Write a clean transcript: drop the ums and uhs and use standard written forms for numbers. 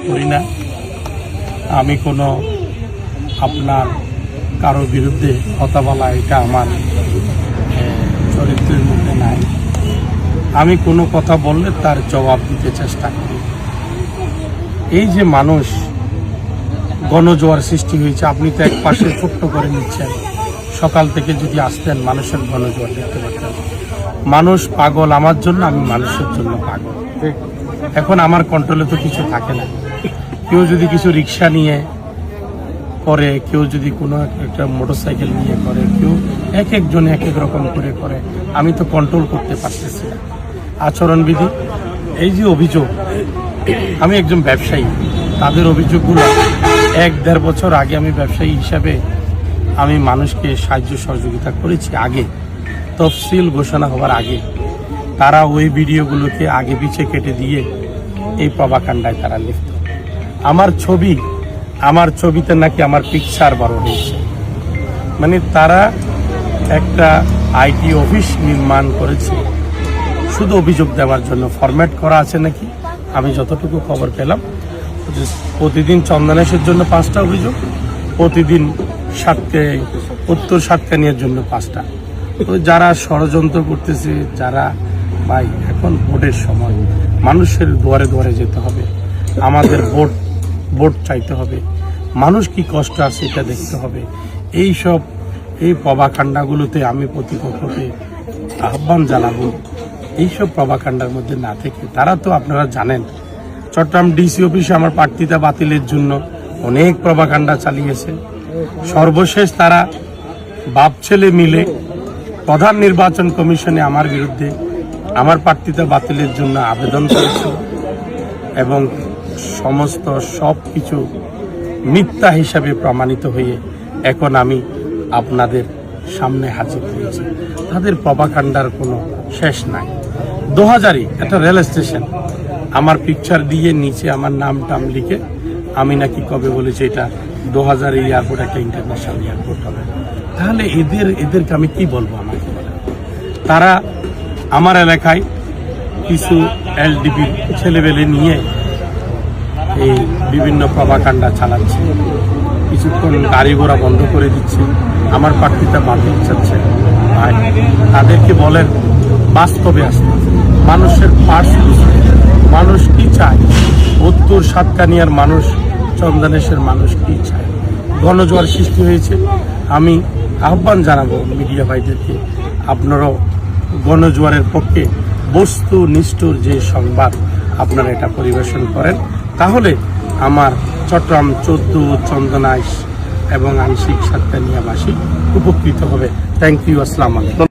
করি না, আমি কোনো আপনার কারো বিরুদ্ধে কথা বলা এটা আমার চরিত্রের মধ্যে নাই। আমি কোনো কথা বললে তার জবাব দিতে চেষ্টা করি। এই যে মানুষ গণজোয়ার সৃষ্টি হয়েছে, আপনি তো এক পাশে ছোট্ট করে নিচ্ছেন, সকাল থেকে যদি আসতেন মানুষের গণজোয়ার দেখতে পারতেন। মানুষ পাগল আমার জন্য, আমি মানুষের জন্য পাগল। এখন আমার কন্ট্রোলে তো কিছু থাকে না। কেউ যদি কিছু রিক্সা নিয়ে করে, কেউ যদি কোনো একটা মোটরসাইকেল নিয়ে করে, কেউ এক একজন এক এক রকম করে, আমি তো কন্ট্রোল করতে পারতেছি না। আচরণবিধি, এই যে অভিযোগ, আমি একজন ব্যবসায়ী, তাদের অভিযোগগুলো 1-1.5 বছর আগে আমি ব্যবসায়ী হিসাবে আমি মানুষকে সাহায্য সহযোগিতা করেছি। আগে তফসিল ঘোষণা হওয়ার আগে তারা ওই ভিডিওগুলোকে আগে পিছে কেটে দিয়ে এই প্রভাকাণ্ডায় তারা লিপ্ত। আমার ছবিতে নাকি আমার পিকচার বড় হয়েছে, মানে তারা একটা আইটি অফিস নির্মাণ করেছে শুধু অভিযোগ দেওয়ার জন্য। ফরম্যাট করা আছে নাকি, আমি যতটুকু খবর পেলাম, প্রতিদিন চন্দনেশের জন্য 5টা অভিযোগ, প্রতিদিন উত্তর সাতকানিয়ার জন্য 5টা। যারা ষড়যন্ত্র করতেছে, যারা ভাই, এখন ভোটের সময়, মানুষের দুয়ারে দুয়ারে যেতে হবে, আমাদের ভোট চাইতে হবে, মানুষ কি কষ্ট আছে এটা দেখতে হবে। এই প্রভাকাণ্ডাগুলোতে আমি প্রতিপক্ষকে আহ্বান জানাবো, এইসব প্রভাকাণ্ডার মধ্যে না থেকে তারা তো আপনারা জানেন চট্টগ্রাম ডিসি অফিসে আমার প্রার্থিতা বাতিলের জন্য অনেক প্রভাকাণ্ডা চালিয়েছে। সর্বশেষ তারা বাপ ছেলে মিলে প্রধান নির্বাচন কমিশনে আমার বিরুদ্ধে আমার প্রার্থিতা বাতিলের জন্য আবেদন করেছে এবং সমস্ত সব কিছু মিথ্যা হিসাবে প্রমাণিত হয়ে এখন আমি আপনাদের সামনে হাজির হয়েছি। তাদের প্রভাকাণ্ডার কোনো শেষ নাই। 2000-ই একটা রেল স্টেশন, আমার পিকচার দিয়ে নিচে আমার নাম টাম লিখে, আমি নাকি কবে বলেছি এটা 2000 এয়ারপোর্ট একটা ইন্টারন্যাশনাল এয়ারপোর্ট হবে। তাহলে এদেরকে আমি কি বলবো? আমাকে তারা আমার এলাকায় কিছু এলডিপির ছেলেবেলে নিয়ে এই বিভিন্ন প্রভাকাণ্ডা চালাচ্ছে, কিছুক্ষণ গাড়ি ঘোড়া বন্ধ করে দিচ্ছে, আমার প্রার্থিতা বাতিল চাচ্ছে। ভাই, তাদেরকে বলেন বাস্তবে আসতে, মানুষের পার্স বুঝতে, মানুষ কি চায়, উত্তর সাতকানিয়ার মানুষ, চন্দনেশের মানুষ কি চায়। গণজোয়ার সৃষ্টি হয়েছে, আমি আহ্বান জানাবো মিডিয়া ভাইদেরকে, আপনারাও গণজোয়ারের পক্ষে বস্তুনিষ্ঠর যে সংবাদ আপনারা এটা পরিবেশন করেন, তাহলে আমার চট্টগ্রাম 14 চন্দনাইশ এবং আংশিক সাতকানিয়াবাসী উপকৃত হবে। থ্যাংক ইউ, আসসালামু আলাইকুম।